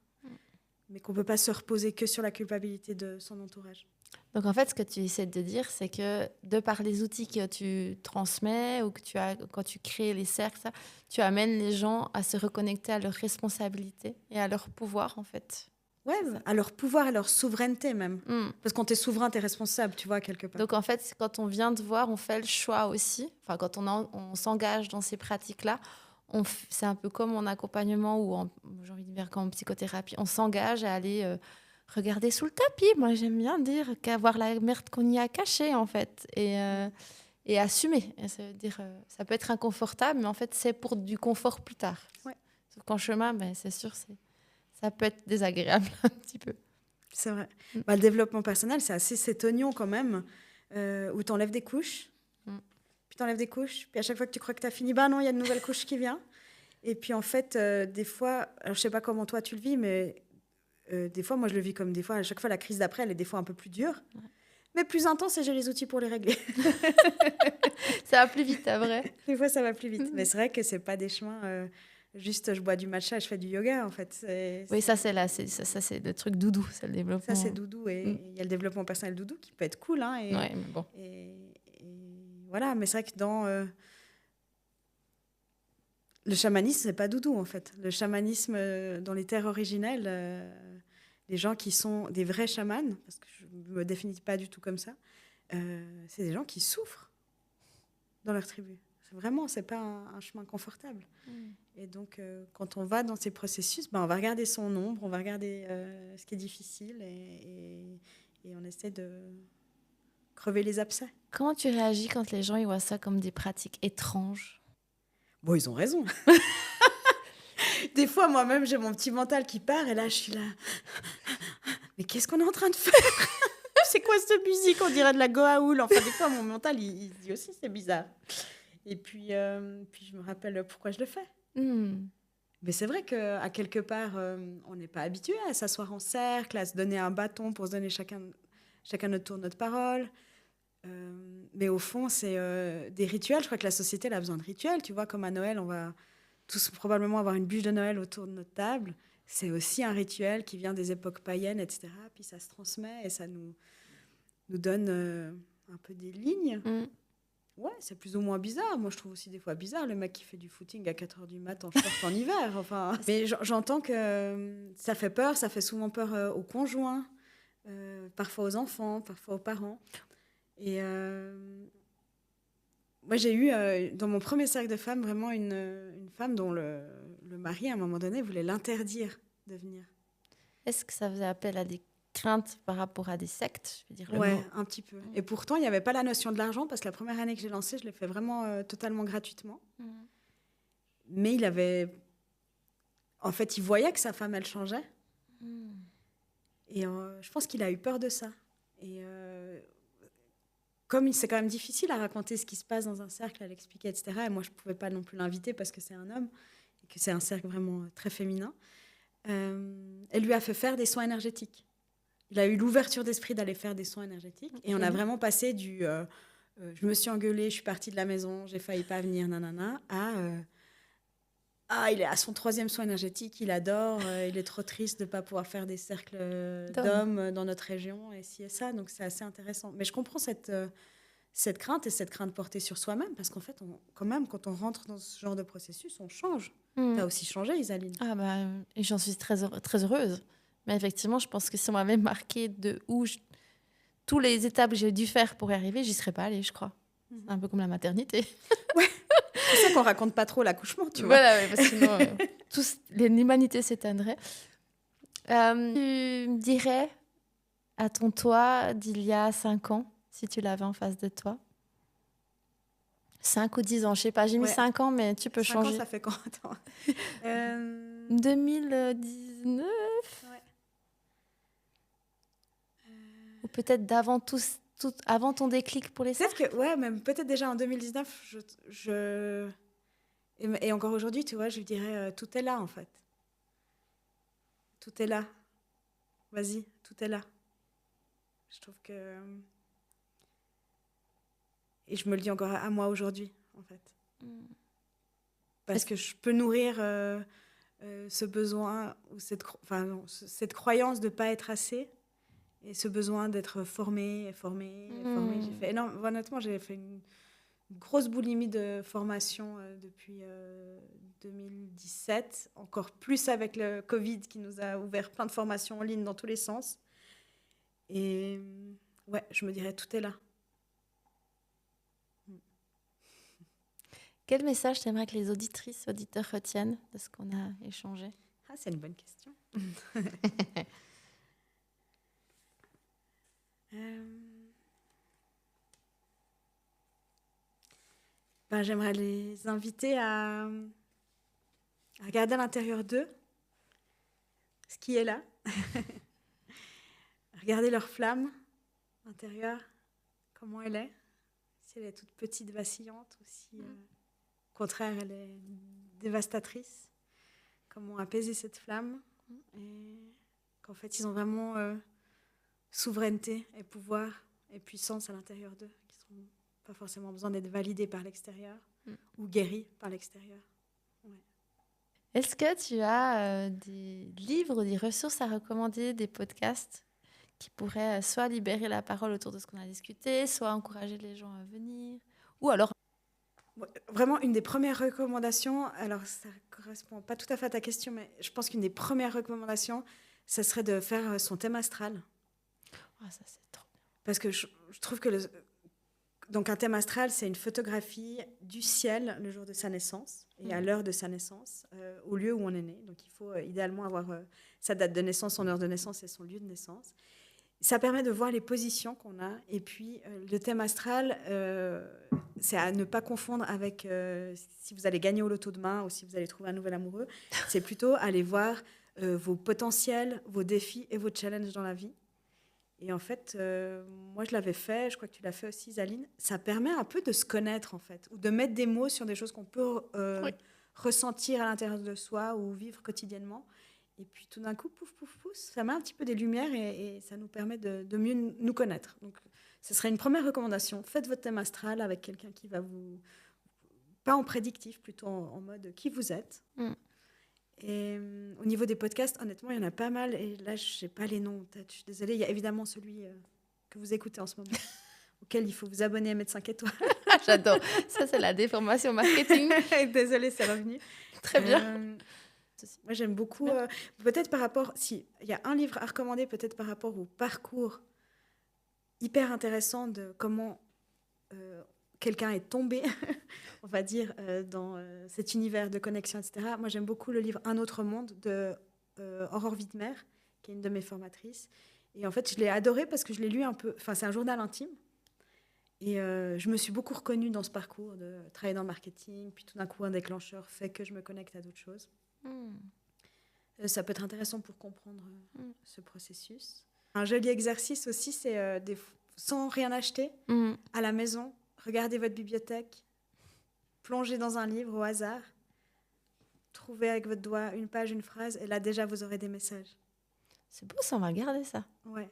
mais qu'on ne peut pas se reposer que sur la culpabilité de son entourage. Donc en fait, ce que tu essaies de dire, c'est que de par les outils que tu transmets ou que tu as quand tu crées les cercles, ça, tu amènes les gens à se reconnecter à leurs responsabilités et à leur pouvoir, en fait. Ouais, à leur pouvoir, à leur souveraineté même. Parce que quand tu es souverain, tu es responsable, tu vois, quelque part. Donc en fait, quand on vient te voir, on fait le choix aussi. Enfin, quand on s'engage dans ces pratiques-là, c'est un peu comme en accompagnement ou j'ai envie de dire qu'en psychothérapie, on s'engage à aller regarder sous le tapis. Moi, j'aime bien dire qu'avoir la merde qu'on y a cachée, en fait, et assumer. Et ça veut dire, ça peut être inconfortable, mais en fait, c'est pour du confort plus tard. Ouais. Sauf qu'en chemin, c'est sûr, ça peut être désagréable un petit peu. C'est vrai. Le développement personnel, c'est assez cet oignon quand même, où tu enlèves des couches. Puis tu enlèves des couches, puis à chaque fois que tu crois que tu as fini, non, il y a une nouvelle couche qui vient. Et puis en fait, des fois, alors je sais pas comment toi tu le vis, mais des fois, moi je le vis comme des fois, à chaque fois la crise d'après, elle est des fois un peu plus dure, mais plus intense et j'ai les outils pour les régler. Ça va plus vite, c'est vrai. Des fois, ça va plus vite. Mais c'est vrai que c'est pas des chemins, juste je bois du matcha et je fais du yoga en fait. Oui, ça c'est le truc doudou, c'est le développement. Ça c'est doudou et il y a le développement personnel doudou qui peut être cool. Ouais, mais bon. Voilà, mais c'est vrai que dans le chamanisme, c'est pas doudou en fait. Le chamanisme dans les terres originelles, les gens qui sont des vrais chamans, parce que je me définis pas du tout comme ça, c'est des gens qui souffrent dans leur tribu. C'est pas un chemin confortable. Et donc, quand on va dans ces processus, on va regarder son ombre, on va regarder ce qui est difficile et on essaie de crever les abcès. Comment tu réagis quand les gens ils voient ça comme des pratiques étranges ? Bon, ils ont raison. Des fois, moi-même, j'ai mon petit mental qui part et là, je suis là. Mais qu'est-ce qu'on est en train de faire ? c'est quoi cette musique? On dirait de la Goa'uld. Enfin, des fois, mon mental, il se dit aussi, c'est bizarre. Et puis je me rappelle pourquoi je le fais. Mais c'est vrai qu'à quelque part, on n'est pas habitué à s'asseoir en cercle, à se donner un bâton pour se donner chacun notre tour, notre parole. Mais au fond, c'est des rituels. Je crois que la société elle a besoin de rituels. Tu vois, comme à Noël, on va tous probablement avoir une bûche de Noël autour de notre table. C'est aussi un rituel qui vient des époques païennes, etc. Puis ça se transmet et ça nous donne un peu des lignes. Ouais, c'est plus ou moins bizarre. Moi, je trouve aussi des fois bizarre le mec qui fait du footing à 4h du mat en short en hiver. Enfin, mais j'entends que ça fait peur. Ça fait souvent peur aux conjoints, parfois aux enfants, parfois aux parents. Et moi, j'ai eu dans mon premier cercle de femmes vraiment une femme dont le mari, à un moment donné, voulait l'interdire de venir. Est-ce que ça faisait appel à des craintes par rapport à des sectes, je veux dire, Ouais, un petit peu. Et pourtant, il n'y avait pas la notion de l'argent parce que la première année que j'ai lancé, je l'ai fait vraiment totalement gratuitement. Mais il avait... En fait, il voyait que sa femme, elle changeait. Et je pense qu'il a eu peur de ça. Et comme c'est quand même difficile à raconter ce qui se passe dans un cercle, à l'expliquer, etc. Et moi, je ne pouvais pas non plus l'inviter parce que c'est un homme et que c'est un cercle vraiment très féminin. Elle lui a fait faire des soins énergétiques. Il a eu l'ouverture d'esprit d'aller faire des soins énergétiques. Et on a vraiment passé du je me suis engueulée, je suis partie de la maison, j'ai failli pas venir, nanana, à il est à son 3e soin énergétique, il adore, il est trop triste de ne pas pouvoir faire des cercles d'hommes dans notre région, et ci et ça. Donc c'est assez intéressant. Mais je comprends cette crainte et cette crainte portée sur soi-même, parce qu'en fait, quand même, quand on rentre dans ce genre de processus, on change. T'as aussi changé, Isaline. Ah bah, et j'en suis très heureuse. Mais effectivement, je pense que si on m'avait marqué tous les étapes que j'ai dû faire pour y arriver, j'y serais pas allée, je crois. C'est un peu comme la maternité. Ouais. C'est ça qu'on raconte pas trop l'accouchement, tu vois. Voilà, ouais, parce que sinon, l'humanité s'éteindrait. Tu me dirais à ton toi d'il y a 5 ans, si tu l'avais en face de toi? 5 ou 10 ans, je sais pas, j'ai mis 5 ans, mais tu peux 5 changer. ans, ça fait quand? Attends. 2019 Ou peut-être d'avant avant ton déclic pour les cercles? Peut-être que, ouais, même peut-être déjà en 2019, et encore aujourd'hui, tu vois, je lui dirais, tout est là, en fait. Tout est là. Vas-y, tout est là. Je trouve que... Et je me le dis encore à moi aujourd'hui, en fait. Parce que je peux nourrir ce besoin, ou cette croyance de ne pas être assez, et ce besoin d'être formée. J'ai fait honnêtement, j'ai fait une grosse boulimie de formation depuis 2017, encore plus avec le Covid qui nous a ouvert plein de formations en ligne dans tous les sens. Et ouais, je me dirais, tout est là. Quel message t'aimerais que les auditrices, auditeurs retiennent de ce qu'on a échangé? Ah, c'est une bonne question. J'aimerais les inviter à regarder à l'intérieur d'eux ce qui est là. Regarder leur flamme intérieure, comment elle est. Si elle est toute petite, vacillante, ou si au contraire elle est dévastatrice. Comment apaiser cette flamme. Et qu'en fait ils ont vraiment souveraineté et pouvoir et puissance à l'intérieur d'eux, qui n'ont pas forcément besoin d'être validés par l'extérieur ou guéris par l'extérieur. Ouais. Est-ce que tu as des livres ou des ressources à recommander, des podcasts qui pourraient soit libérer la parole autour de ce qu'on a discuté, soit encourager les gens à venir, ou alors... Vraiment, une des premières recommandations, alors ça ne correspond pas tout à fait à ta question, mais je pense qu'une des premières recommandations, ça serait de faire son thème astral. Ah, ça c'est trop bien. Parce que je trouve que donc un thème astral, c'est une photographie du ciel le jour de sa naissance et à l'heure de sa naissance, au lieu où on est né. Donc il faut idéalement avoir sa date de naissance, son heure de naissance et son lieu de naissance. Ça permet de voir les positions qu'on a. Et puis le thème astral, c'est à ne pas confondre avec si vous allez gagner au loto demain ou si vous allez trouver un nouvel amoureux. C'est plutôt aller voir vos potentiels, vos défis et vos challenges dans la vie. Et en fait, moi, je l'avais fait, je crois que tu l'as fait aussi, Zaline. Ça permet un peu de se connaître, en fait, ou de mettre des mots sur des choses qu'on peut ressentir à l'intérieur de soi ou vivre quotidiennement. Et puis, tout d'un coup, pouf, pouf, pouf, ça met un petit peu des lumières et ça nous permet de mieux nous connaître. Donc, ce serait une première recommandation. Faites votre thème astral avec quelqu'un qui va vous... Pas en prédictif, plutôt en mode qui vous êtes. Et au niveau des podcasts, honnêtement, il y en a pas mal. Et là, je n'ai pas les noms en tête. Je suis désolée. Il y a évidemment celui que vous écoutez en ce moment, auquel il faut vous abonner et mettre 5 étoires. J'adore. Ça, c'est la déformation marketing. Désolée, c'est revenu. Très bien. Moi, j'aime beaucoup. Peut-être par rapport... Si, il y a un livre à recommander, peut-être par rapport au parcours hyper intéressant de comment quelqu'un est tombé, on va dire, dans cet univers de connexion, etc. Moi, j'aime beaucoup le livre Un autre monde de Aurore Wittmer, qui est une de mes formatrices. Et en fait, je l'ai adoré parce que je l'ai lu un peu... Enfin, c'est un journal intime. Et je me suis beaucoup reconnue dans ce parcours de travailler dans le marketing. Puis tout d'un coup, un déclencheur fait que je me connecte à d'autres choses. Ça peut être intéressant pour comprendre ce processus. Un joli exercice aussi, c'est sans rien acheter, à la maison, regardez votre bibliothèque, plongez dans un livre au hasard, trouvez avec votre doigt une page, une phrase, et là déjà vous aurez des messages. C'est beau ça, on va garder ça. Ouais.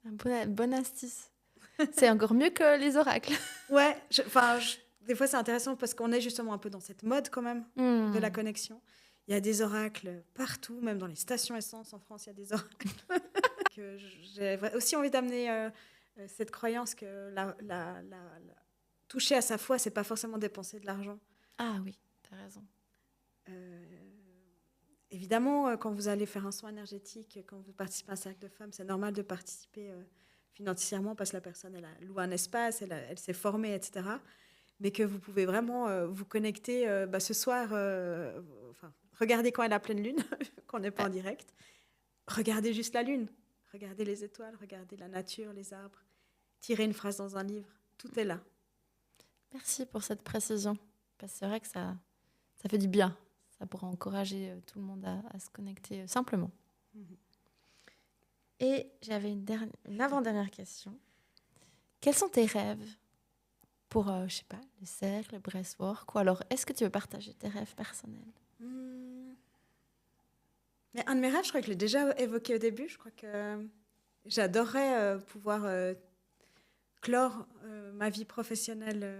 Bonne astuce. C'est encore mieux que les oracles. Ouais, des fois c'est intéressant parce qu'on est justement un peu dans cette mode quand même de la connexion. Il y a des oracles partout, même dans les stations essence en France, il y a des oracles. J'ai aussi envie d'amener cette croyance que toucher à sa foi, c'est pas forcément dépenser de l'argent. Ah oui, t'as raison. Évidemment, quand vous allez faire un soin énergétique, quand vous participez à un cercle de femmes, c'est normal de participer financièrement parce que la personne, elle a loué un espace, elle s'est formée, etc. Mais que vous pouvez vraiment vous connecter ce soir. Regardez quand elle a pleine lune, quand on n'est pas en direct. Regardez juste la lune. Regardez les étoiles, regardez la nature, les arbres. Tirez une phrase dans un livre. Tout est là. Merci pour cette précision. Parce que c'est vrai que ça fait du bien. Ça pourra encourager tout le monde à se connecter simplement. Et j'avais une avant-dernière question. Quels sont tes rêves pour, je sais pas, le cercle, le breathwork, ou alors est-ce que tu veux partager tes rêves personnels? Mais un de mes rêves, je crois que je l'ai déjà évoqué au début. Je crois que j'adorerais pouvoir clore ma vie professionnelle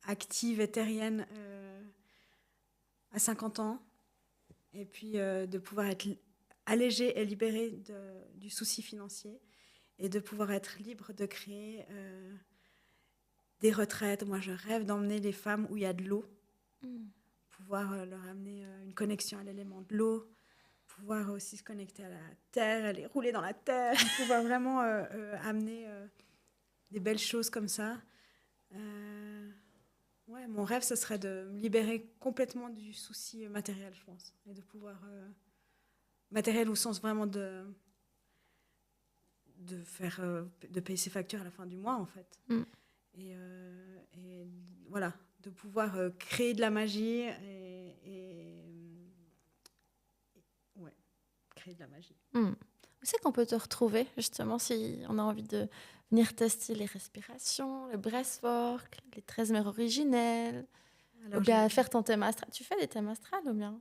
active et terrienne à 50 ans. Et puis de pouvoir être allégée et libérée du souci financier. Et de pouvoir être libre de créer des retraites. Moi, je rêve d'emmener les femmes où il y a de l'eau. Pouvoir leur amener une connexion à l'élément de l'eau, pouvoir aussi se connecter à la terre, aller rouler dans la terre, pouvoir vraiment amener des belles choses comme ça. Ouais, mon rêve, ce serait de me libérer complètement du souci matériel, je pense, et de pouvoir... matériel au sens vraiment de payer ses factures à la fin du mois, en fait. Et voilà, de pouvoir créer de la magie ouais, créer de la magie. Où c'est qu'on peut te retrouver, justement, si on a envie de venir tester les respirations, le breathwork, les 13 mères originelles, ou bien faire ton thème astral. Tu fais des thèmes astrales ou bien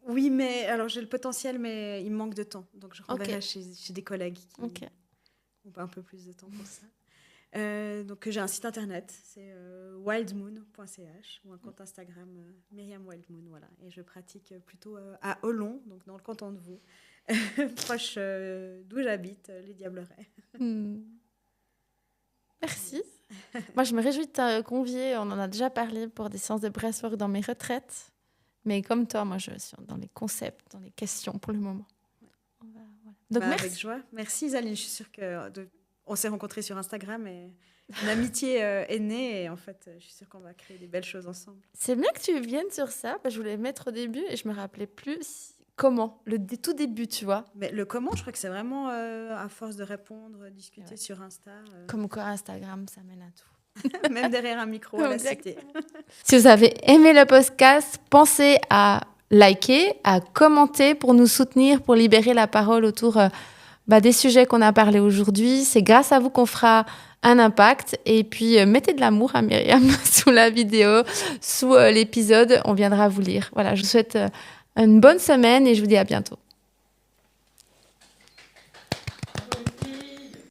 Oui, mais alors j'ai le potentiel, mais il me manque de temps. Donc je renverrai chez des collègues qui ont un peu plus de temps pour ça. Donc j'ai un site internet, c'est wildmoon.ch, ou un compte Instagram Myriam Wildmoon, voilà. Et je pratique plutôt à Olon, donc dans le canton de Vaud, proche d'où j'habite, les Diablerets. Merci. Moi, je me réjouis de te convier. On en a déjà parlé pour des séances de breathwork dans mes retraites. Mais comme toi, moi, je suis dans les concepts, dans les questions pour le moment. Voilà. Donc, merci. Avec joie. Merci, Zaline. Je suis sûre on s'est rencontrés sur Instagram et une amitié est née. Et en fait, je suis sûre qu'on va créer des belles choses ensemble. C'est bien que tu viennes sur ça. Je voulais mettre au début et je me rappelais plus comment, le tout début, tu vois. Mais le comment, je crois que c'est vraiment à force de répondre, discuter sur Insta. Comme quoi, Instagram, ça mène à tout. Même derrière un micro, à la cité. Si vous avez aimé le podcast, pensez à liker, à commenter pour nous soutenir, pour libérer la parole autour des sujets qu'on a parlé aujourd'hui. C'est grâce à vous qu'on fera un impact. Et puis, mettez de l'amour à Myriam sous la vidéo, sous l'épisode. On viendra vous lire. Voilà, je vous souhaite une bonne semaine et je vous dis à bientôt.